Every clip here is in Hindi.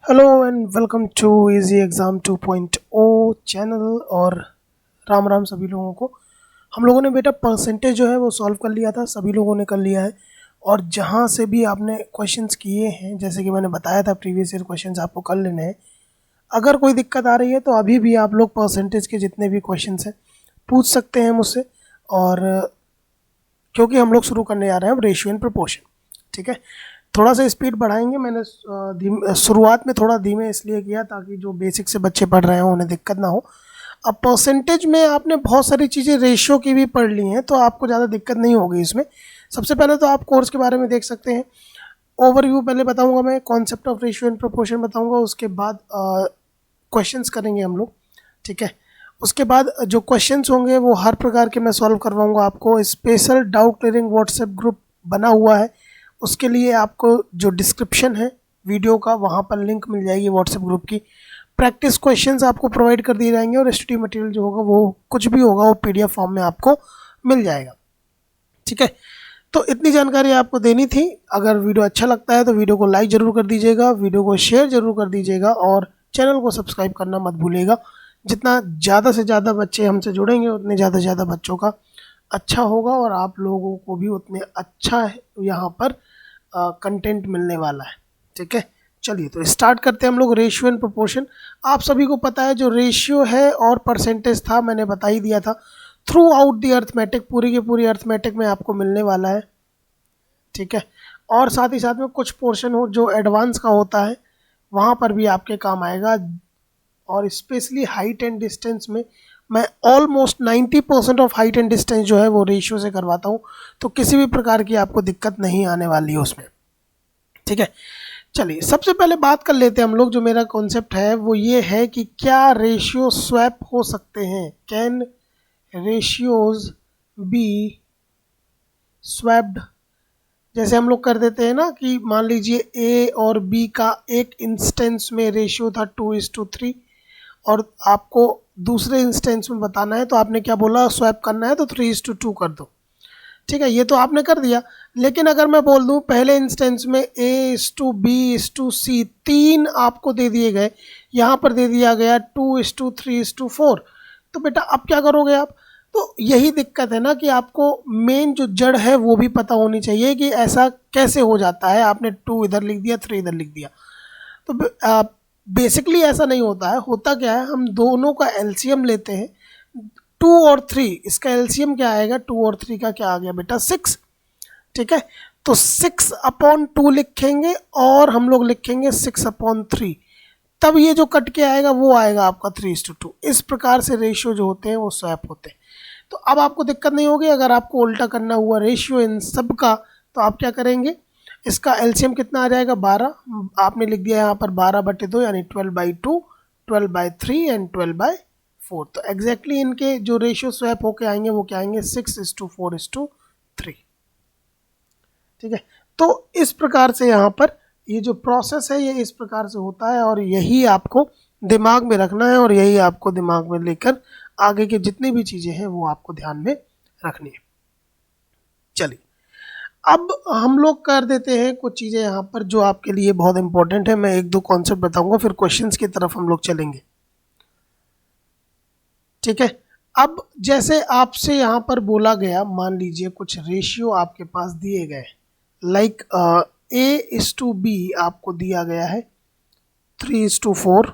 Hello and welcome to easy exam 2.0 channel. और राम राम सभी लोगों को। हम लोगों ने बेटा परसेंटेज जो है वो सॉल्व कर लिया था, सभी लोगों ने कर लिया है। और जहाँ से भी आपने क्वेश्चंस किए हैं, जैसे कि मैंने बताया था प्रीवियस ईयर क्वेश्चंस आपको कर लेने हैं। अगर कोई दिक्कत आ रही है तो अभी भी आप लोग परसेंटेज के जितने भी क्वेश्चंस हैं पूछ सकते हैं मुझसे। और क्योंकि हम लोग शुरू करने जा रहे हैं अब रेशियो एंड प्रोपोर्शन, ठीक है। थोड़ा सा स्पीड बढ़ाएंगे। मैंने शुरुआत में थोड़ा धीमे इसलिए किया ताकि जो बेसिक से बच्चे पढ़ रहे हैं उन्हें दिक्कत ना हो। अब परसेंटेज में आपने बहुत सारी चीज़ें रेशियो की भी पढ़ ली हैं तो आपको ज़्यादा दिक्कत नहीं होगी इसमें। सबसे पहले तो आप कोर्स के बारे में देख सकते हैं। ओवरव्यू पहले बताऊंगा, मैं concept of ratio and proportion बताऊंगा, उसके बाद क्वेश्चंस करेंगे हम लोग, ठीक है। उसके बाद जो क्वेश्चंस होंगे वो हर प्रकार के मैं सॉल्व करवाऊंगा आपको। Special doubt clearing WhatsApp group बना हुआ है, उसके लिए आपको जो डिस्क्रिप्शन है वीडियो का वहाँ पर लिंक मिल जाएगी व्हाट्सएप ग्रुप की। प्रैक्टिस क्वेश्चंस आपको प्रोवाइड कर दिए जाएंगे और स्टडी मटेरियल जो होगा वो कुछ भी होगा वो पीडीएफ फॉर्म में आपको मिल जाएगा, ठीक है। तो इतनी जानकारी आपको देनी थी। अगर वीडियो अच्छा लगता है तो वीडियो को लाइक ज़रूर कर दीजिएगा, वीडियो को शेयर ज़रूर कर दीजिएगा और चैनल को सब्सक्राइब करना मत भूलिएगा। जितना ज़्यादा से ज़्यादा बच्चे हमसे जुड़ेंगे उतने ज़्यादा से ज़्यादा बच्चों का अच्छा होगा और आप लोगों को भी उतने अच्छा यहाँ पर कंटेंट मिलने वाला है, ठीक है। चलिए तो स्टार्ट करते हैं हम लोग रेशियो एंड प्रोपोर्शन। आप सभी को पता है जो रेशियो है और परसेंटेज था मैंने बता ही दिया था। थ्रू आउट दी अर्थमेटिक, पूरी की पूरी अर्थमेटिक में आपको मिलने वाला है, ठीक है। और साथ ही साथ में कुछ पोर्शन हो जो एडवांस का होता है वहाँ पर भी आपके काम आएगा। और स्पेशली हाइट एंड डिस्टेंस में मैं almost 90% of height and distance जो है वो रेशियो से करवाता हूँ, तो किसी भी प्रकार की आपको दिक्कत नहीं आने वाली है उसमें, ठीक है। चलिए सबसे पहले बात कर लेते हैं हम लोग। जो मेरा कॉन्सेप्ट है वो ये है कि क्या रेशियो स्वैप हो सकते हैं, कैन रेशियोज बी स्वैप्ड। जैसे हम लोग कर देते हैं ना कि मान लीजिए ए और बी का एक इंस्टेंस में रेशियो था 2:3 और आपको दूसरे इंस्टेंस में बताना है तो आपने क्या बोला, स्वैप करना है तो 3:2 कर दो, ठीक है। ये तो आपने कर दिया। लेकिन अगर मैं बोल दूं पहले इंस्टेंस में A:B:C 3 आपको दे दिए गए, यहाँ पर दे दिया गया 2:3:4, तो बेटा अब क्या करोगे आप। तो यही दिक्कत है ना कि आपको मेन जो जड़ है वो भी पता होनी चाहिए कि ऐसा कैसे हो जाता है। आपने 2 इधर लिख दिया, 3 इधर लिख दिया, तो बेसिकली ऐसा नहीं होता है। होता क्या है, हम दोनों का एलसीएम लेते हैं 2 और 3। इसका एलसीएम क्या आएगा, 2 और 3 का क्या आ गया बेटा 6, ठीक है। तो 6/2 लिखेंगे और हम लोग लिखेंगे 6/3, तब ये जो कट के आएगा वो आएगा आपका 3:2। इस प्रकार से रेशियो जो होते हैं वो स्वैप होते हैं। तो अब आपको दिक्कत नहीं होगी। अगर आपको उल्टा करना हुआ रेशियो इन सब का तो आप क्या करेंगे, इसका एलसीएम कितना आ जाएगा 12, आपने लिख दिया यहाँ पर 12/2 यानी 12/2, 12/3 एंड 12/4। तो एग्जैक्टली इनके जो रेशियो स्वैप होके आएंगे वो क्या आएंगे 6:4:3, ठीक है। तो इस प्रकार से यहाँ पर ये जो प्रोसेस है ये इस प्रकार से होता है और यही आपको दिमाग में रखना है और यही आपको दिमाग में लेकर आगे की जितनी भी चीज़ें हैं वो आपको ध्यान में रखनी है। चलिए अब हम लोग कर देते हैं कुछ चीज़ें यहाँ पर जो आपके लिए बहुत इंपॉर्टेंट है। मैं एक दो कॉन्सेप्ट बताऊंगा फिर क्वेश्चंस की तरफ हम लोग चलेंगे, ठीक है। अब जैसे आपसे यहाँ पर बोला गया, मान लीजिए कुछ रेशियो आपके पास दिए गए, लाइक A:B आपको दिया गया है 3:4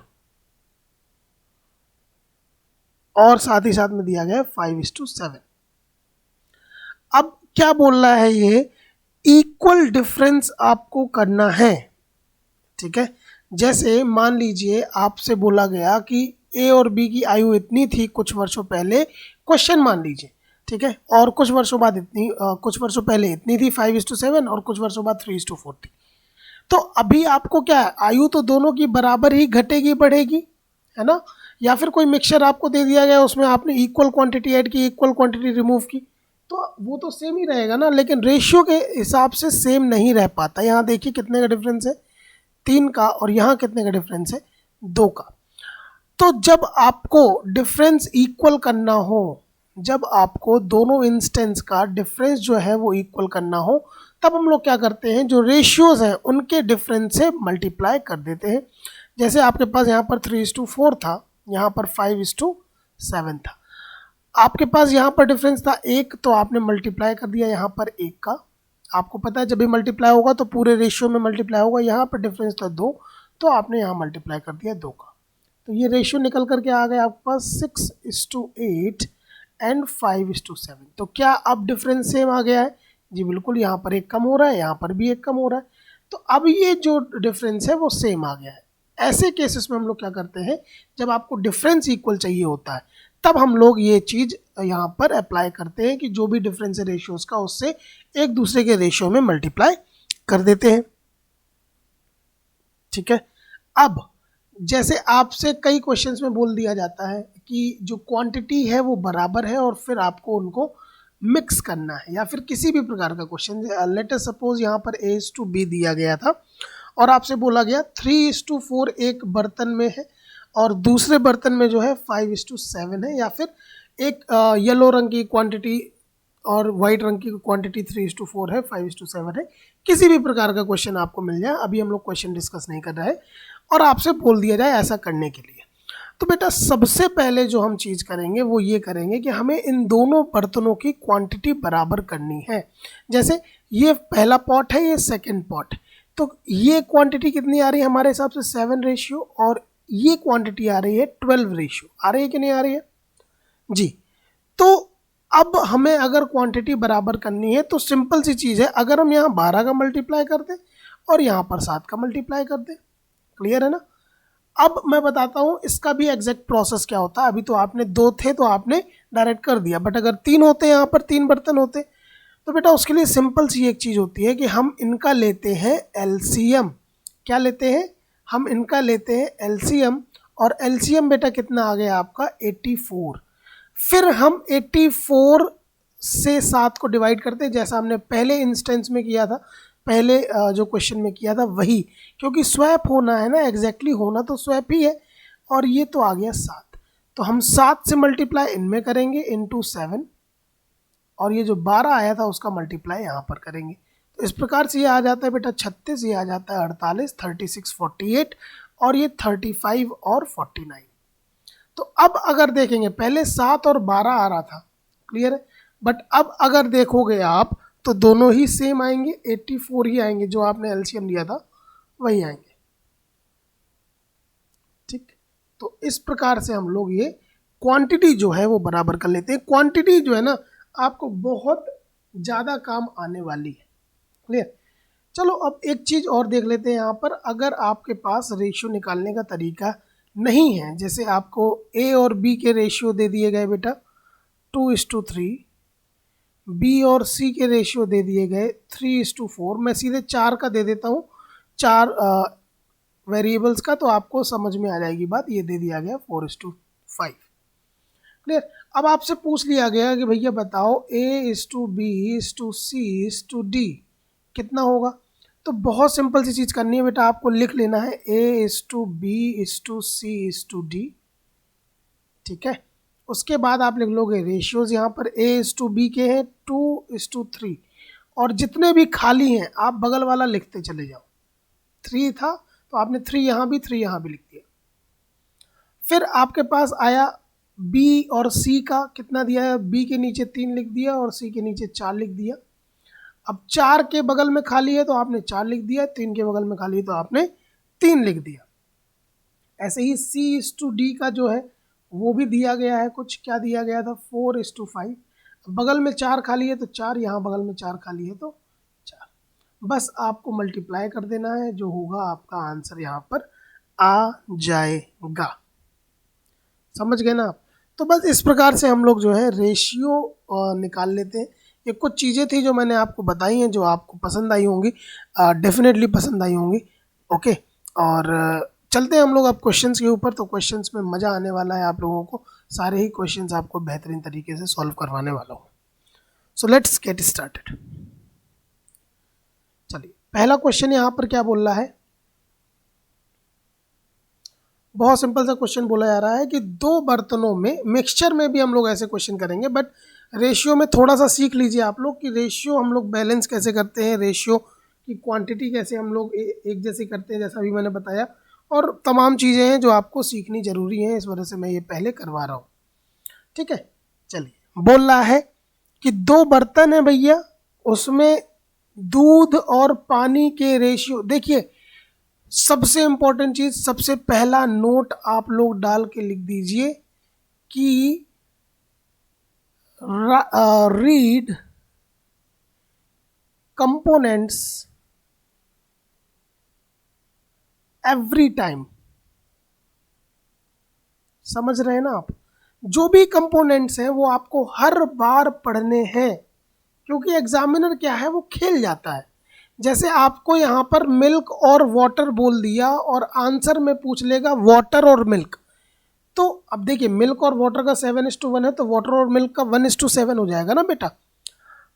और साथ ही साथ में दिया गया है 5:7। अब क्या बोल रहा है ये, इक्वल डिफरेंस आपको करना है, ठीक है। जैसे मान लीजिए आपसे बोला गया कि ए और बी की आयु इतनी थी कुछ वर्षों पहले, क्वेश्चन मान लीजिए, ठीक है। और कुछ वर्षों बाद इतनी कुछ वर्षों पहले इतनी थी 5:7 और कुछ वर्षों बाद 3:4 थी। तो अभी आपको क्या है, आयु तो दोनों की बराबर ही घटेगी बढ़ेगी, है ना। या फिर कोई मिक्सचर आपको दे दिया गया उसमें आपने इक्वल क्वांटिटी ऐड की इक्वल क्वांटिटी रिमूव की, तो वो तो सेम ही रहेगा ना। लेकिन रेशियो के हिसाब से सेम नहीं रह पाता। यहाँ देखिए कितने का डिफरेंस है, 3 का, और यहाँ कितने का डिफरेंस है 2 का। तो जब आपको डिफरेंस इक्वल करना हो, जब आपको दोनों इंस्टेंस का डिफरेंस जो है वो इक्वल करना हो, तब हम लोग क्या करते हैं, जो रेशियोज हैं उनके डिफरेंस से मल्टीप्लाई कर देते हैं। जैसे आपके पास यहाँ पर 3:4 था, यहाँ पर 5:7 था। आपके पास यहाँ पर डिफरेंस था 1, तो आपने मल्टीप्लाई कर दिया यहाँ पर 1 का। आपको पता है जब भी मल्टीप्लाई होगा तो पूरे रेशियो में मल्टीप्लाई होगा। यहाँ पर डिफरेंस था 2, तो आपने यहाँ मल्टीप्लाई कर दिया 2 का। तो ये रेशियो निकल करके आ गया आपके पास 6:8 एंड 5:7। तो क्या अब डिफरेंस सेम आ गया है? जी बिल्कुल, यहाँ पर 1 कम हो रहा है, यहाँ पर भी 1 कम हो रहा है। तो अब ये जो डिफरेंस है वो सेम आ गया है। ऐसे केसेस में हम लोग क्या करते हैं, जब आपको डिफरेंस इक्वल चाहिए होता है तब हम लोग ये चीज़ यहाँ पर अप्लाई करते हैं कि जो भी डिफरेंस है रेशियोज़ का उससे एक दूसरे के रेशियो में मल्टीप्लाई कर देते हैं। ठीक है। अब जैसे आपसे कई क्वेश्चंस में बोल दिया जाता है कि जो क्वांटिटी है वो बराबर है और फिर आपको उनको मिक्स करना है, या फिर किसी भी प्रकार का क्वेश्चन, लेट अस सपोज यहाँ पर A:B दिया गया था और आपसे बोला गया 3:4 एक बर्तन में है और दूसरे बर्तन में जो है 5:7 है, या फिर एक येलो रंग की क्वांटिटी और वाइट रंग की क्वांटिटी 3:4 है, 5:7 है। किसी भी प्रकार का क्वेश्चन आपको मिल जाए, अभी हम लोग क्वेश्चन डिस्कस नहीं कर रहे हैं, और आपसे बोल दिया जाए ऐसा करने के लिए, तो बेटा सबसे पहले जो हम चीज़ करेंगे वो ये करेंगे कि हमें इन दोनों बर्तनों की क्वांटिटी बराबर करनी है। जैसे ये पहला पॉट है, ये सेकंड पॉट, तो ये क्वांटिटी कितनी आ रही है हमारे हिसाब से 7 रेशियो, और ये क्वांटिटी आ रही है 12 रेशियो। आ रही है कि नहीं आ रही है जी? तो अब हमें अगर क्वांटिटी बराबर करनी है तो सिंपल सी चीज़ है, अगर हम यहाँ 12 का मल्टीप्लाई कर दें और यहाँ पर 7 का मल्टीप्लाई कर दें, क्लियर है ना? अब मैं बताता हूँ इसका भी एग्जैक्ट प्रोसेस क्या होता है। अभी तो आपने 2 थे तो आपने डायरेक्ट कर दिया, बट अगर 3 होते यहाँ पर 3 बर्तन होते तो बेटा उसके लिए सिंपल सी एक चीज़ होती है कि हम इनका लेते हैं एलसीएम। क्या लेते हैं? हम इनका लेते हैं एलसीएम, और एलसीएम बेटा कितना आ गया आपका 84। फिर हम 84 से 7 को डिवाइड करते हैं, जैसा हमने पहले इंस्टेंस में किया था, पहले जो क्वेश्चन में किया था वही, क्योंकि स्वैप होना है ना, एग्जैक्टली होना तो स्वैप ही है। और ये तो आ गया 7, तो हम 7 से मल्टीप्लाई इनमें करेंगे इंटू 7, और ये जो 12 आया था उसका मल्टीप्लाई यहाँ पर करेंगे। तो इस प्रकार से ये आ जाता है बेटा 36, ये आ जाता है 48, 36, 48, और ये 35 और 49। तो अब अगर देखेंगे पहले 7 और 12 आ रहा था, क्लियर है, बट अब अगर देखोगे आप तो दोनों ही सेम आएंगे, 84 ही आएंगे, जो आपने एलसीएम लिया था वही आएंगे। ठीक, तो इस प्रकार से हम लोग ये क्वांटिटी जो है वो बराबर कर लेते हैं। क्वांटिटी जो है ना आपको बहुत ज़्यादा काम आने वाली है, क्लियर। चलो अब एक चीज़ और देख लेते हैं यहाँ पर, अगर आपके पास रेशियो निकालने का तरीका नहीं है, जैसे आपको ए और बी के रेशियो दे दिए गए बेटा 2:3, बी और सी के रेशियो दे दिए गए 3:4, मैं सीधे 4 का दे देता हूँ, 4 वेरिएबल्स का, तो आपको समझ में आ जाएगी बात। ये दे दिया गया 4:5, क्लियर। अब आपसे पूछ लिया गया कि भैया बताओ A:B:C:D कितना होगा। तो बहुत सिंपल सी चीज़ करनी है बेटा, आपको लिख लेना है A:B:C:D, ठीक है। उसके बाद आप लिख लोगे रेशियोज, यहाँ पर A:B के हैं 2:3, और जितने भी खाली हैं आप बगल वाला लिखते चले जाओ। 3 था तो आपने 3 यहाँ भी 3 यहाँ भी लिख दिया। फिर आपके पास आया B और C का कितना दिया है, B के नीचे 3 लिख दिया और C के नीचे 4 लिख दिया। अब 4 के बगल में खाली है तो आपने 4 लिख दिया, 3 के बगल में खाली है तो आपने 3 लिख दिया। ऐसे ही C:D का जो है वो भी दिया गया है, कुछ क्या दिया गया था 4:5, बगल में 4 खाली है तो 4, यहाँ बगल में 4 खाली है तो 4। बस आपको मल्टीप्लाई कर देना है, जो होगा आपका आंसर यहाँ पर आ जाएगा। समझ गए ना आप? तो बस इस प्रकार से हम लोग जो है रेशियो निकाल लेते हैं। ये कुछ चीज़ें थी जो मैंने आपको बताई हैं, जो आपको पसंद आई होंगी, डेफिनेटली पसंद आई होंगी। ओके, और चलते हैं हम लोग अब क्वेश्चंस के ऊपर। तो क्वेश्चंस में मज़ा आने वाला है आप लोगों को, सारे ही क्वेश्चंस आपको बेहतरीन तरीके से सॉल्व करवाने वाला हूँ। So let's get started. चलिए, पहला क्वेश्चन यहाँ पर क्या बोल रहा है, बहुत सिंपल सा क्वेश्चन बोला जा रहा है कि 2 बर्तनों में, मिक्सचर में भी हम लोग ऐसे क्वेश्चन करेंगे, बट रेशियो में थोड़ा सा सीख लीजिए आप लोग कि रेशियो हम लोग बैलेंस कैसे करते हैं, रेशियो की क्वांटिटी कैसे हम लोग एक जैसे करते हैं, जैसा अभी मैंने बताया, और तमाम चीज़ें हैं जो आपको सीखनी ज़रूरी हैं, इस वजह से मैं ये पहले करवा रहा हूँ। ठीक है, चलिए। बोल रहा है कि 2 बर्तन है भैया, उसमें दूध और पानी के रेशियो, देखिए सबसे इंपॉर्टेंट चीज़, सबसे पहला नोट आप लोग डाल के लिख दीजिए कि रीड कंपोनेंट्स एवरी टाइम। समझ रहे हैं ना आप? जो भी कंपोनेंट्स हैं वो आपको हर बार पढ़ने हैं, क्योंकि एग्जामिनर क्या है, वो खेल जाता है। जैसे आपको यहाँ पर मिल्क और वाटर बोल दिया और आंसर में पूछ लेगा वाटर और मिल्क, तो अब देखिए मिल्क और वाटर का 7:1 है, तो वाटर और मिल्क का 1:7 हो जाएगा ना बेटा।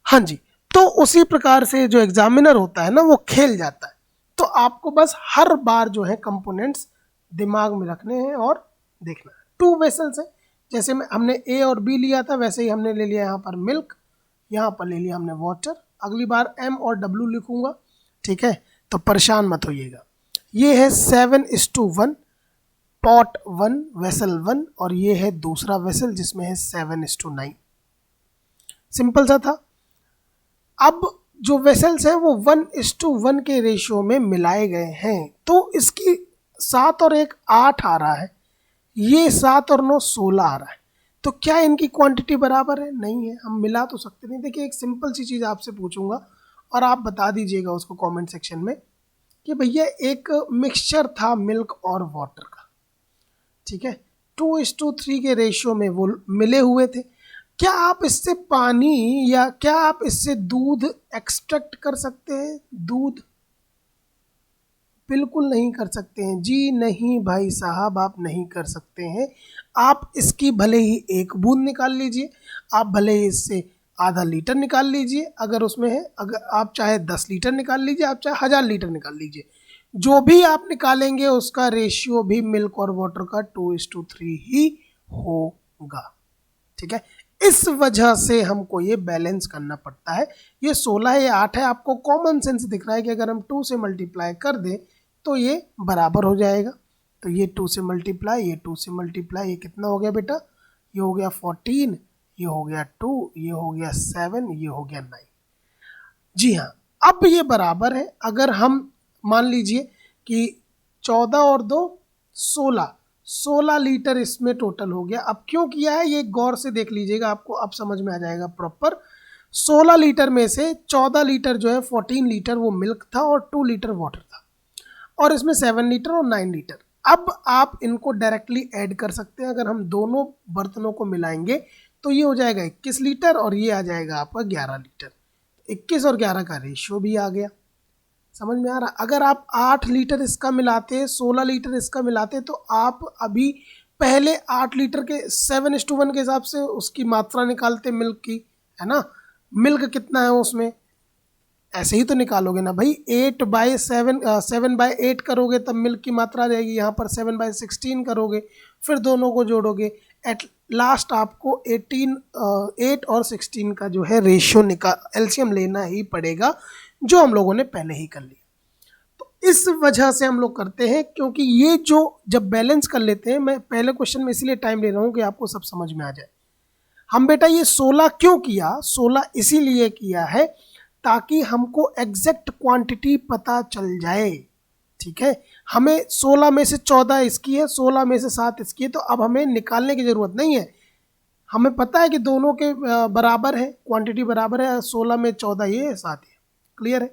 हाँ जी, तो उसी प्रकार से जो एग्जामिनर होता है ना, वो खेल जाता है। तो आपको बस हर बार जो है कंपोनेंट्स दिमाग में रखने हैं और देखना है। 2 वेसल्स है, जैसे में हमने ए और बी लिया था, वैसे ही हमने ले लिया यहाँ पर मिल्क, यहाँ पर ले लिया हमने वाटर। अगली बार एम और डब्ल्यू लिखूंगा, ठीक है, तो परेशान मत होइएगा। ये है 7:1, पॉट 1, वेसल 1, और ये है दूसरा वेसल जिसमें है 7:9। सिंपल सा था। अब जो वेसल्स हैं वो 1:1 के रेशियो में मिलाए गए हैं, तो इसकी 7 और 1 8 आ रहा है, ये 7 और 9 16 आ रहा है। तो क्या इनकी क्वांटिटी बराबर है? नहीं है, हम मिला तो सकते नहीं। देखिए एक सिंपल सी चीज़ आपसे पूछूंगा और आप बता दीजिएगा उसको कमेंट सेक्शन में कि भैया एक मिक्सचर था मिल्क और वाटर का, ठीक है, 2:3 के रेशियो में वो मिले हुए थे। क्या आप इससे पानी या क्या आप इससे दूध एक्सट्रैक्ट कर सकते हैं? दूध बिल्कुल नहीं कर सकते हैं जी, नहीं भाई साहब, आप नहीं कर सकते हैं। आप इसकी भले ही 1 बूंद निकाल लीजिए, आप भले ही इससे आधा लीटर निकाल लीजिए अगर उसमें है, अगर आप चाहे 10 लीटर निकाल लीजिए, आप चाहे 1000 लीटर निकाल लीजिए, जो भी आप निकालेंगे उसका रेशियो भी मिल्क और वाटर का 2:3 ही होगा। ठीक है, इस वजह से हमको ये बैलेंस करना पड़ता है। ये 16 है, ये 8 है, आपको कॉमन सेंस दिख रहा है कि अगर हम 2 से मल्टीप्लाई कर दें तो ये बराबर हो जाएगा। तो ये 2 से मल्टीप्लाई, ये 2 से मल्टीप्लाई, ये कितना हो गया बेटा? ये हो गया 14, ये हो गया 2, ये हो गया 7, ये हो गया 9। जी हाँ, अब ये बराबर है। अगर हम मान लीजिए कि 14 और 2 16 लीटर इसमें टोटल हो गया। अब क्यों किया है ये गौर से देख लीजिएगा, आपको अब समझ में आ जाएगा प्रॉपर। 16 लीटर में से 14 लीटर जो है 14 लीटर वो मिल्क था और 2 लीटर वाटर था, और इसमें 7 लीटर और 9 लीटर। अब आप इनको डायरेक्टली ऐड कर सकते हैं। अगर हम दोनों बर्तनों को मिलाएंगे तो ये हो जाएगा 21 लीटर और ये आ जाएगा आपका 11 लीटर। 21 और 11 का रेशियो भी आ गया, समझ में आ रहा? अगर आप 8 लीटर इसका मिलाते, 16 लीटर इसका मिलाते, तो आप अभी पहले 8 लीटर के 7:1 के हिसाब से उसकी मात्रा निकालते मिल्क की, है ना। मिल्क कितना है उसमें, ऐसे ही तो निकालोगे ना भाई। 8/7 7/8 करोगे तब मिल्क की मात्रा आ जाएगी। यहाँ पर 7/16 करोगे, फिर दोनों को जोड़ोगे, एट लास्ट आपको 8 और 16 का जो है रेशियो एलसीएम लेना ही पड़ेगा, जो हम लोगों ने पहले ही कर लिया। तो इस वजह से हम लोग करते हैं, क्योंकि ये जो जब बैलेंस कर लेते हैं, मैं पहले क्वेश्चन में इसलिए टाइम ले रहा हूँ कि आपको सब समझ में आ जाए। हम बेटा ये 16 क्यों किया? 16 इसीलिए किया है ताकि हमको एग्जैक्ट क्वांटिटी पता चल जाए। ठीक है, हमें 16 में से 14 इसकी है, 16 में से 7 इसकी है, तो अब हमें निकालने की ज़रूरत नहीं है। हमें पता है कि दोनों के बराबर है, क्वांटिटी बराबर है, 16 में 14 ये है, 7 ये। क्लियर है?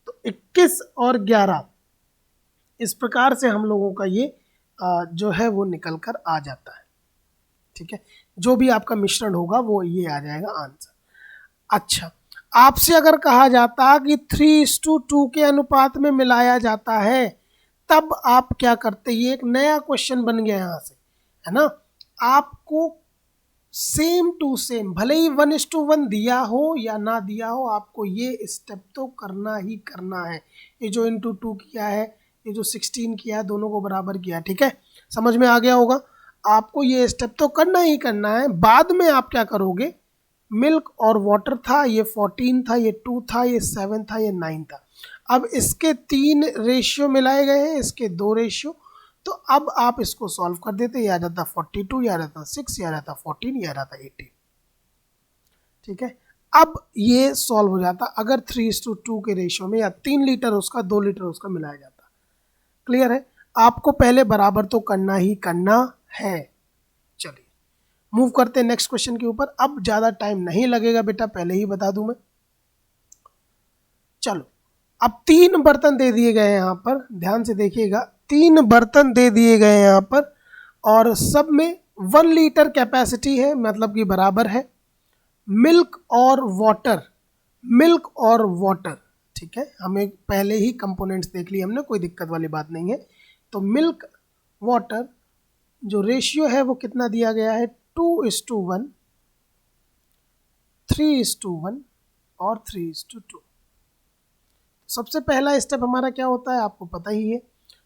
तो 21 और 11 इस प्रकार से हम लोगों का ये जो है वो निकल कर आ जाता है। ठीक है, जो भी आपका मिश्रण होगा वो ये आ जाएगा आंसर। अच्छा, आपसे अगर कहा जाता कि 3:2 के अनुपात में मिलाया जाता है, तब आप क्या करते? ये एक नया क्वेश्चन बन गया यहाँ से, है ना। आपको सेम टू सेम, भले ही 1:1 दिया हो या ना दिया हो, आपको ये स्टेप तो करना ही करना है। ये जो इंटू 2 किया है, ये जो 16 किया है, दोनों को बराबर किया है। ठीक है, समझ में आ गया होगा। आपको ये स्टेप तो करना ही करना है। बाद में आप क्या करोगे? मिल्क और वाटर था, ये 14 था, ये 2 था, ये 7 था, ये 9 था। अब इसके 3 रेशियो मिलाए गए हैं, इसके 2 रेशियो, तो अब आप इसको सॉल्व कर देते, ये आ जाता 42, ये आ जाता 6, ये आ जाता 14, ये आ जाता 18। ठीक है, अब ये सॉल्व हो जाता अगर 3:2 के रेशियो में, या 3 लीटर उसका 2 लीटर उसका मिलाया जाता। क्लियर है, आपको पहले बराबर तो करना ही करना है। चलिए मूव करते हैं नेक्स्ट क्वेश्चन के ऊपर। अब ज़्यादा टाइम नहीं लगेगा बेटा, पहले ही बता दूं मैं। चलो, अब 3 बर्तन दे दिए गए हैं यहाँ पर, ध्यान से देखिएगा, 3 बर्तन दे दिए गए हैं यहाँ पर, और सब में 1 लीटर कैपेसिटी है, मतलब कि बराबर है। मिल्क और वाटर, मिल्क और वाटर, ठीक है, हमें पहले ही कंपोनेंट्स देख लिए हमने, कोई दिक्कत वाली बात नहीं है। तो मिल्क वाटर जो रेशियो है वो कितना दिया गया है, 2:1, 3:1 और 3:2। सबसे पहला स्टेप हमारा क्या होता है आपको पता ही है,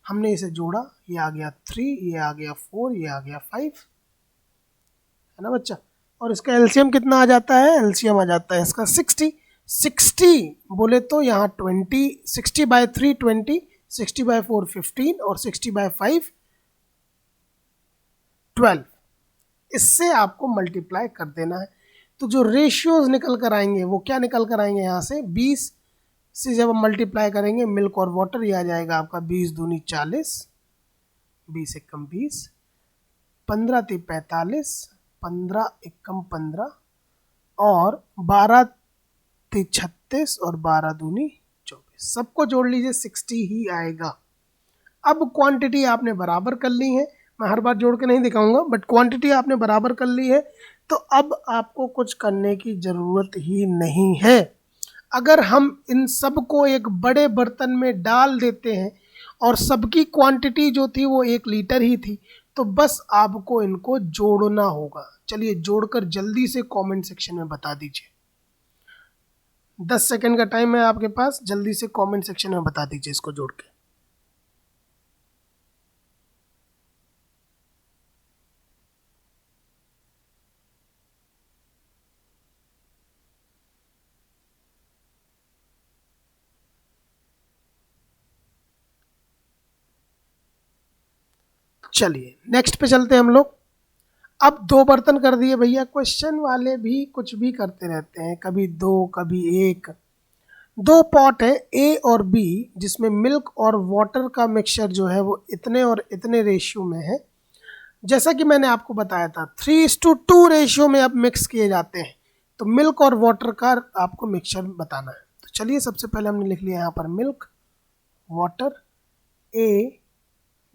हमने इसे जोड़ा, ये आ गया 3, ये आ गया 4, ये आ गया 5, है ना बच्चा। और इसका एलसीएम कितना आ जाता है, एलसीएम आ जाता है इसका 60। 60 बोले तो यहाँ 20, 60/3 20, 60/4 15 और 60/5 12। इससे आपको मल्टीप्लाई कर देना है। तो जो रेशियोज निकल कर आएंगे वो क्या निकल कर आएंगे, यहाँ से 20 से जब हम मल्टीप्लाई करेंगे मिल्क और वाटर, ये आ जाएगा आपका 20 दूनी 40, 20 एकम 20, 15 × 45, 15 एकम 15 और 12 × 36 और 12 दूनी 24। सबको जोड़ लीजिए 60 ही आएगा। अब क्वांटिटी आपने बराबर कर ली है, मैं हर बार जोड़ के नहीं दिखाऊंगा, बट क्वांटिटी आपने बराबर कर ली है, तो अब आपको कुछ करने की ज़रूरत ही नहीं है। अगर हम इन सब को एक बड़े बर्तन में डाल देते हैं और सबकी क्वांटिटी जो थी वो 1 लीटर ही थी, तो बस आपको इनको जोड़ना होगा। चलिए जोड़कर जल्दी से कमेंट सेक्शन में बता दीजिए। 10 सेकंड का टाइम है आपके पास, जल्दी से कमेंट सेक्शन में बता दीजिए इसको जोड़ के। चलिए नेक्स्ट पे चलते हैं हम लोग। अब 2 बर्तन कर दिए भैया, क्वेश्चन वाले भी कुछ भी करते रहते हैं, कभी 2 कभी 1। 2 पॉट है ए और बी, जिसमें मिल्क और वाटर का मिक्सचर जो है वो इतने और इतने रेशियो में है। जैसा कि मैंने आपको बताया था 3:2 रेशियो में अब मिक्स किए जाते हैं, तो मिल्क और वाटर का आपको मिक्सचर बताना है। तो चलिए सबसे पहले हमने लिख लिया यहाँ पर मिल्क वाटर ए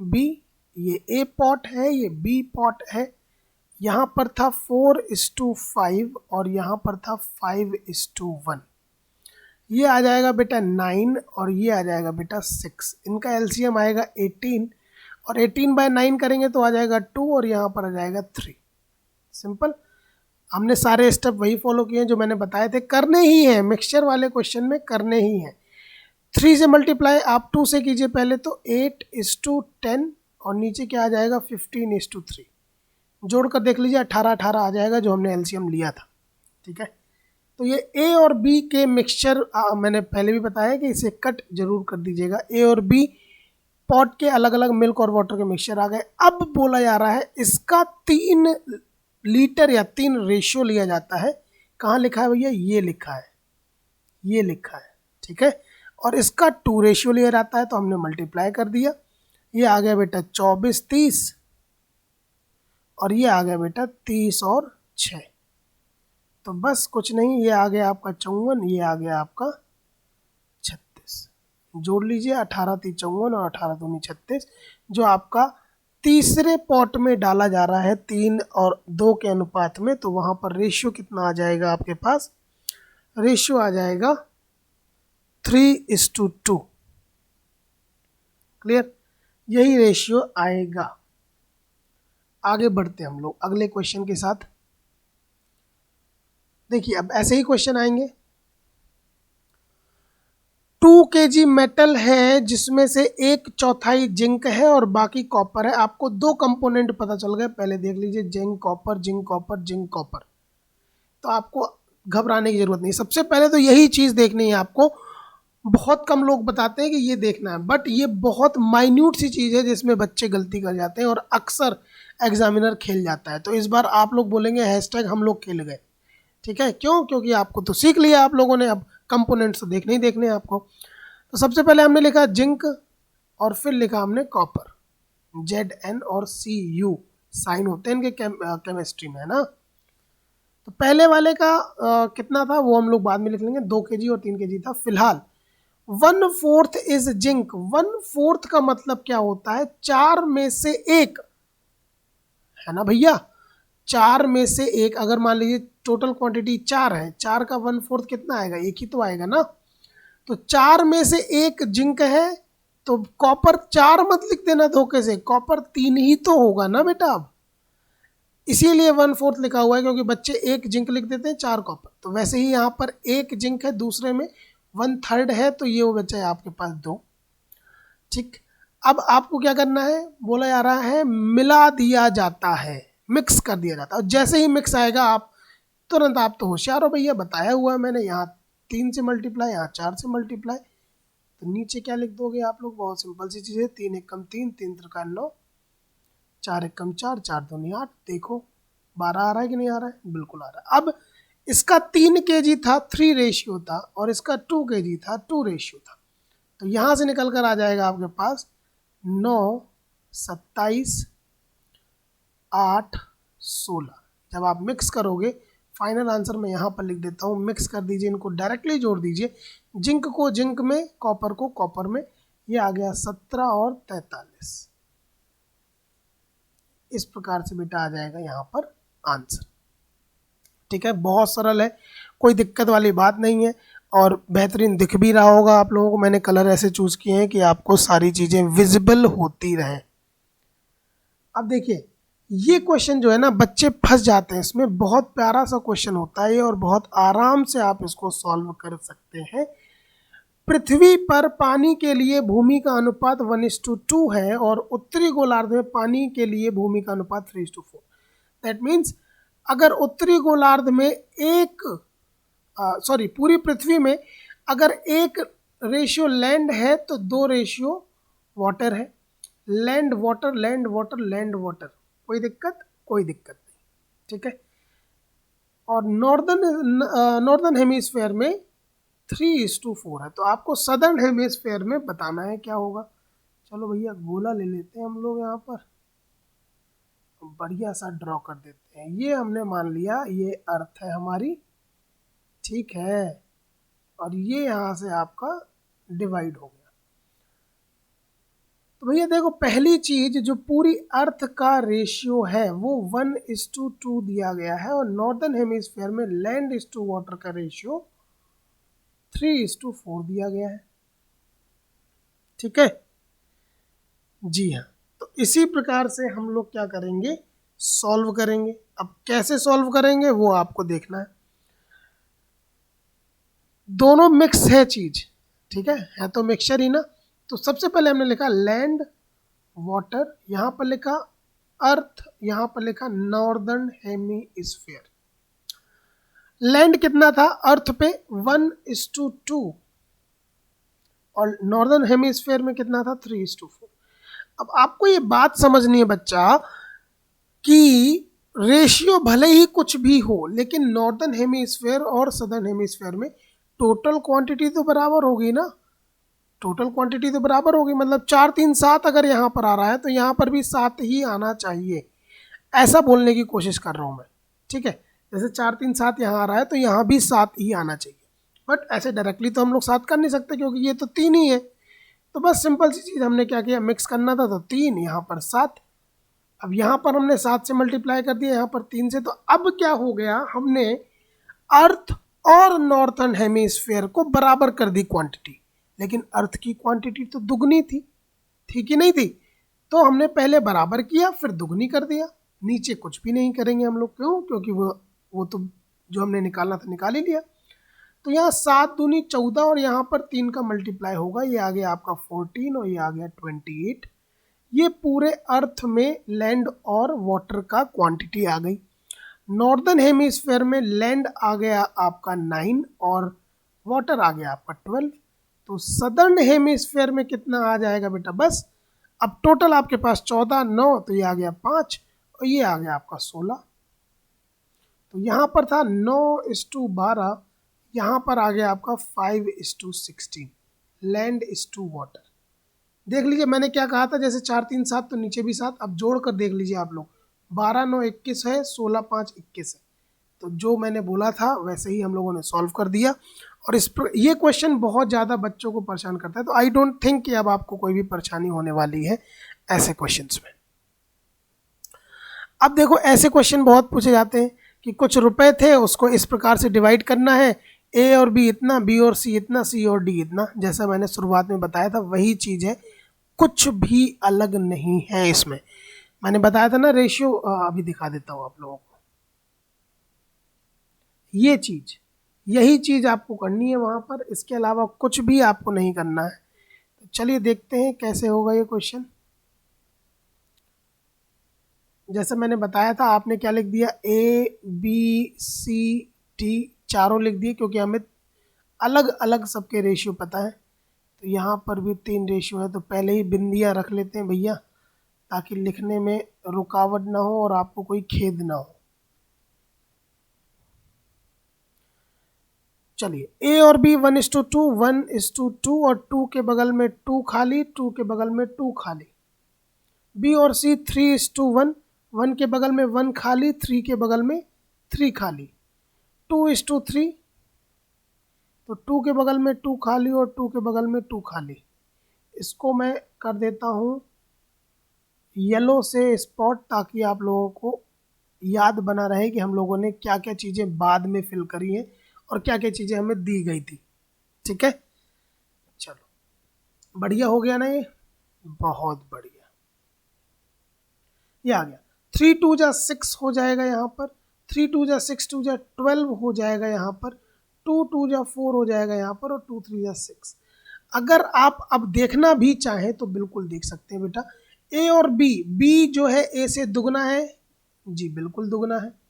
बी, ये ए पॉट है, ये बी पॉट है। यहाँ पर था 4:5 और यहाँ पर था 5:1। ये आ जाएगा बेटा 9 और ये आ जाएगा बेटा 6। इनका एलसीएम आएगा 18 और 18/9 करेंगे तो आ जाएगा 2 और यहाँ पर आ जाएगा 3। सिंपल, हमने सारे स्टेप वही फॉलो किए हैं जो मैंने बताए थे, करने ही हैं, मिक्सचर वाले क्वेश्चन में करने ही हैं। 3 से मल्टीप्लाई आप 2 से कीजिए पहले, तो 8:10 और नीचे क्या आ जाएगा 15:3। जोड़कर देख लीजिए 18 आ जाएगा जो हमने एलसीएम लिया था। ठीक है, तो ये ए और बी के मिक्सचर मैंने पहले भी बताया कि इसे कट जरूर कर दीजिएगा। ए और बी पॉट के अलग अलग मिल्क और वाटर के मिक्सचर आ गए। अब बोला जा रहा है इसका 3 लीटर या 3 रेशियो लिया जाता है। कहाँ लिखा है भैया, ये लिखा है, ये लिखा है। ठीक है, और इसका 2 रेशियो लिया जाता है, तो हमने मल्टीप्लाई कर दिया। ये आ गया बेटा 24 30 और ये आ गया बेटा 30 और 6। तो बस कुछ नहीं, ये आ गया आपका 54, ये आ गया आपका 36। जोड़ लीजिए 18 3 54 और 18 दूनी 36, जो आपका तीसरे पॉट में डाला जा रहा है 3 और 2 के अनुपात में। तो वहाँ पर रेशियो कितना आ जाएगा आपके पास, रेशियो आ जाएगा 3:2। क्लियर, यही रेशियो आएगा। आगे बढ़ते हम लोग अगले क्वेश्चन के साथ। देखिए अब ऐसे ही क्वेश्चन आएंगे। 2 kg मेटल है जिसमें से 1/4 जिंक है और बाकी कॉपर है। आपको 2 कंपोनेंट पता चल गए, पहले देख लीजिए zinc copper, zinc copper, zinc copper. तो आपको घबराने की जरूरत नहीं, सबसे पहले तो यही चीज देखनी है आपको, बहुत कम लोग बताते हैं कि ये देखना है, बट ये बहुत माइन्यूट सी चीज़ है जिसमें बच्चे गलती कर जाते हैं और अक्सर एग्जामिनर खेल जाता है। तो इस बार आप लोग बोलेंगे हैशटैग हम लोग खेल गए, ठीक है? क्यों? क्योंकि आपको तो सीख लिया आप लोगों ने, अब कंपोनेंट्स तो देखने ही देखने हैं आपको। तो सबसे पहले हमने लिखा जिंक और फिर लिखा हमने कॉपर, Zn और Cu साइन होते हैं इनके केमिस्ट्री में, है ना। तो पहले वाले का कितना था वो हम लोग बाद में लिख लेंगे, 2 kg और 3 kg था। फिलहाल 1/4 इज जिंक। 1/4 का मतलब क्या होता है? 4 में से 1, है ना भैया। 4 में से 1, अगर मान लीजिए टोटल क्वांटिटी 4 है, 4 का 1/4 कितना आएगा? 1 ही तो आएगा ना। तो 4 में से 1 जिंक है, तो कॉपर 4 मत लिख देना धोखे से, कॉपर 3 ही तो होगा ना बेटा। अब इसीलिए 1/4 लिखा हुआ है, क्योंकि बच्चे 1 जिंक लिख देते हैं, 4 कॉपर। तो वैसे ही यहाँ पर 1 जिंक है, दूसरे में 1/3 है, तो ये वो बच्चा है आपके पास 2। ठीक, अब आपको क्या करना है? बोला जा रहा है मिला दिया जाता है, मिक्स कर दिया जाता है। और जैसे ही मिक्स आएगा आप तुरंत, आप तो होशियार हो भैया, बताया हुआ है मैंने, यहाँ 3 से मल्टीप्लाई, यहाँ 4 से मल्टीप्लाई। तो नीचे क्या लिख दोगे आप लोग? बहुत सिंपल सी चीज़ है, 3 एकम 3, 3 त्रिका 9, 4 एकम 4, 4 दूनी 8। देखो 12 आ रहा है कि नहीं आ रहा है? बिल्कुल आ रहा है। अब इसका 3 kg था, 3 रेशियो था, और इसका 2 kg था, 2 रेशियो था। तो यहाँ से निकल कर आ जाएगा आपके पास 9, 27, 8, 16। जब आप मिक्स करोगे, फाइनल आंसर मैं यहाँ पर लिख देता हूँ, मिक्स कर दीजिए, इनको डायरेक्टली जोड़ दीजिए, जिंक को जिंक में, कॉपर को कॉपर में। ये आ गया 17 और 43। इस प्रकार से बेटा आ जाएगा यहाँ पर आंसर। ठीक है, बहुत सरल है, कोई दिक्कत वाली बात नहीं है, और बेहतरीन दिख भी रहा होगा आप लोगों को। मैंने कलर ऐसे चूज़ किए हैं कि आपको सारी चीज़ें विजिबल होती रहें। अब देखिए, ये क्वेश्चन जो है ना, बच्चे फंस जाते हैं इसमें। बहुत प्यारा सा क्वेश्चन होता है ये, और बहुत आराम से आप इसको सॉल्व कर सकते हैं। पृथ्वी पर पानी के लिए भूमि का अनुपात 1:2 है, और उत्तरी गोलार्ध में पानी के लिए भूमि का अनुपात 3:4। दैट मीन्स अगर उत्तरी गोलार्ध में पूरी पृथ्वी में अगर 1 रेशियो लैंड है, तो 2 रेशियो वाटर है। Land water, land water, land water, कोई दिक्कत? कोई दिक्कत नहीं, ठीक है। और नॉर्दर्न हेमिस्फेयर में 3:4 है। तो आपको सदर्न हेमिस्फेयर में बताना है क्या होगा। चलो भैया गोला ले लेते हैं हम लोग, यहाँ पर बढ़िया सा ड्रॉ कर देते हैं। ये हमने मान लिया ये अर्थ है हमारी, ठीक है, और ये यहाँ से आपका डिवाइड हो गया। तो भैया देखो, पहली चीज जो पूरी अर्थ का रेशियो है वो 1:2 दिया गया है, और नॉर्दर्न हेमिस्फीयर में लैंड इज टू वाटर का रेशियो 3:4 दिया गया है, ठीक है जी हाँ। तो इसी प्रकार से हम लोग क्या करेंगे? सॉल्व करेंगे। अब कैसे सॉल्व करेंगे वो आपको देखना है। दोनों मिक्स है चीज, ठीक है तो मिक्सचर ही ना। तो सबसे पहले हमने लिखा लैंड वाटर, यहाँ पर लिखा अर्थ, यहाँ पर लिखा नॉर्दर्न हेमिस्फीयर। लैंड कितना था अर्थ पे? 1:2, और नॉर्दर्न हेमिस्फीयर में कितना था? 3:4। अब आपको ये बात समझनी है बच्चा कि रेशियो भले ही कुछ भी हो, लेकिन नॉर्दर्न हेमिस्फीयर और सदर्न हेमिस्फीयर में टोटल क्वांटिटी तो बराबर होगी ना। टोटल क्वांटिटी तो बराबर होगी, मतलब 4, 3, 7 अगर यहाँ पर आ रहा है तो यहाँ पर भी 7 ही आना चाहिए, ऐसा बोलने की कोशिश कर रहा हूँ मैं, ठीक है। जैसे 4, 3, 7 यहाँ आ रहा है तो यहाँ भी 7 ही आना चाहिए, बट ऐसे डायरेक्टली तो हम लोग 7 कर नहीं सकते, क्योंकि ये तो 3 ही है। तो बस सिंपल सी चीज़ हमने क्या किया, मिक्स करना था, तो 3 यहाँ पर 7। अब यहाँ पर हमने 7 से मल्टीप्लाई कर दिया, यहाँ पर 3 से। तो अब क्या हो गया, हमने अर्थ और नॉर्थर्न हेमिस्फीयर को बराबर कर दी क्वांटिटी, लेकिन अर्थ की क्वांटिटी तो दुगनी थी कि नहीं थी? तो हमने पहले बराबर किया, फिर दुगनी कर दिया। नीचे कुछ भी नहीं करेंगे हम लोग, क्यों? क्योंकि वो तो जो हमने निकालना था निकाल ही लिया। तो यहाँ 7 दूनी 14, और यहाँ पर 3 का मल्टीप्लाई होगा, ये आ गया आपका 14 और ये आ गया 28। ये पूरे अर्थ में लैंड और वाटर का क्वांटिटी आ गई। नॉर्दर्न हेमिस्फीयर में लैंड आ गया आपका 9 और वाटर आ गया आपका 12। तो सदर्न हेमिस्फेयर में कितना आ जाएगा बेटा, बस अब टोटल आपके पास 14, 9 तो ये आ गया 5 और ये आ गया आपका 16। तो यहाँ पर था 9:12, यहाँ पर आ गया आपका 5:16, लैंड इज टू वाटर। देख लीजिए मैंने क्या कहा था, जैसे 4, 3, 7 तो नीचे भी 7, अब जोड़ कर देख लीजिए आप लोग, 12, 9, 21 है, 16, 5, 21 है। तो जो मैंने बोला था वैसे ही हम लोगों ने सॉल्व कर दिया। और ये क्वेश्चन बहुत ज़्यादा बच्चों को परेशान करता है, तो आई डोंट थिंक कि अब आपको कोई भी परेशानी होने वाली है ऐसे क्वेश्चंस में। अब देखो ऐसे क्वेश्चन बहुत पूछे जाते हैं कि कुछ रुपए थे, उसको इस प्रकार से डिवाइड करना है, ए और बी इतना, बी और सी इतना, सी और डी इतना। जैसा मैंने शुरुआत में बताया था वही चीज़ है, कुछ भी अलग नहीं है इसमें। मैंने बताया था ना रेशियो, अभी दिखा देता हूँ आप लोगों को। ये चीज़, यही चीज़ आपको करनी है वहाँ पर, इसके अलावा कुछ भी आपको नहीं करना है। तो चलिए देखते हैं कैसे होगा ये क्वेश्चन। जैसे मैंने बताया था, आपने क्या लिख दिया, ए बी सी डी चारों लिख दिए, क्योंकि हमें अलग अलग सबके रेशियो पता है। तो यहाँ पर भी 3 रेशियो है, तो पहले ही बिंदियाँ रख लेते हैं भैया, ताकि लिखने में रुकावट ना हो और आपको कोई खेद ना हो। चलिए ए और बी 1:2, 1:2 और 2 के बगल में 2 खाली, 2 के बगल में 2 खाली। बी और सी 3:1, 1 के बगल में 1 खाली, 3 के बगल में 3 खाली। 2:3, तो 2 के बगल में 2 खाली और 2 के बगल में 2 खाली। इसको मैं कर देता हूँ येलो से स्पॉट, ताकि आप लोगों को याद बना रहे कि हम लोगों ने क्या क्या चीज़ें बाद में फिल करी हैं और क्या क्या चीज़ें हमें दी गई थी। ठीक है, चलो बढ़िया हो गया ना ये, बहुत बढ़िया। ये आ गया 3 2 जा 6 हो जाएगा यहाँ पर, 3 2 जा 6 2 जा 12 हो जाएगा यहाँ पर, 2 2 जा 4 हो जाएगा यहाँ पर, और 2 3 जा 6। अगर आप अब देखना भी चाहें तो बिल्कुल देख सकते हैं बेटा। ए और बी, बी जो है ए से दुगना है, जी बिल्कुल दुगना है।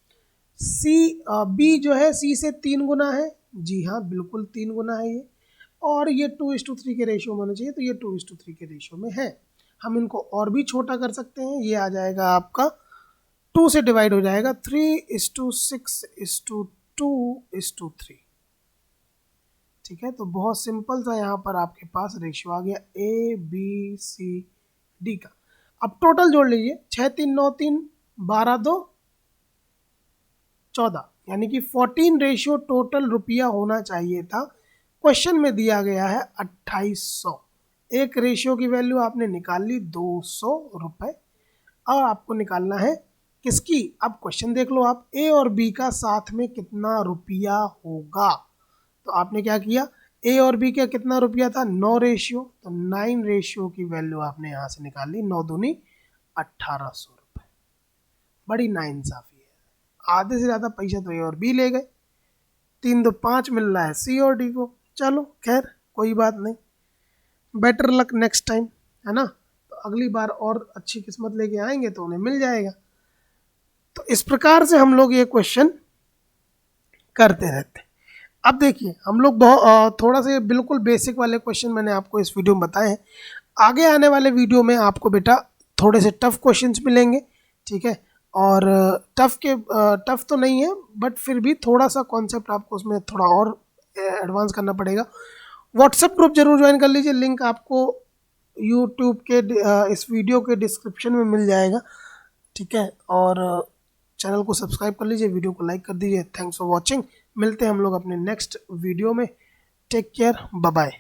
सी, बी जो है सी से 3 गुना है, जी हाँ बिल्कुल 3 गुना है ये। और ये 2:3 के रेशियो में होना चाहिए, तो ये 2:3 के रेशियो में है। हम इनको और भी छोटा कर सकते हैं, ये आ जाएगा आपका 2 से डिवाइड हो जाएगा, 3:6:2:3। ठीक है, तो बहुत सिंपल सा यहाँ पर आपके पास रेशियो आ गया ए बी सी डी का। अब टोटल जोड़ लीजिए, 6 3 9 3 12 2 14, यानी कि 14 रेशियो टोटल रुपया होना चाहिए था। क्वेश्चन में दिया गया है 2800। एक रेशियो की वैल्यू आपने निकाल ली 200 रुपये, और आपको निकालना है किसकी। अब क्वेश्चन देख लो आप, ए और बी का साथ में कितना रुपया होगा। तो आपने क्या किया, ए और बी का कितना रुपया था, 9 रेशियो, तो 9 रेशियो की वैल्यू आपने यहाँ से निकाल ली, 9 दूनी 1800 रुपये। बड़ी नाइंसाफी है, आधे से ज़्यादा पैसा तो ए और बी ले गए, 3 2 5 मिल रहा है सी और डी को। चलो खैर कोई बात नहीं, बेटर लक नेक्स्ट टाइम, है ना। तो अगली बार और अच्छी किस्मत लेके आएंगे तो उन्हें मिल जाएगा। तो इस प्रकार से हम लोग ये क्वेश्चन करते रहते हैं। अब देखिए हम लोग बहुत थोड़ा सा बिल्कुल बेसिक वाले क्वेश्चन मैंने आपको इस वीडियो में बताए हैं। आगे आने वाले वीडियो में आपको बेटा थोड़े से टफ क्वेश्चंस मिलेंगे, ठीक है। और टफ तो नहीं है, बट फिर भी थोड़ा सा कॉन्सेप्ट आपको उसमें थोड़ा और एडवांस करना पड़ेगा। व्हाट्सएप ग्रुप जरूर ज्वाइन कर लीजिए, लिंक आपको यूट्यूब के इस वीडियो के डिस्क्रिप्शन में मिल जाएगा, ठीक है। और चैनल को सब्सक्राइब कर लीजिए, वीडियो को लाइक कर दीजिए। थैंक्स फॉर वॉचिंग, मिलते हैं हम लोग अपने नेक्स्ट वीडियो में। Take care, bye bye.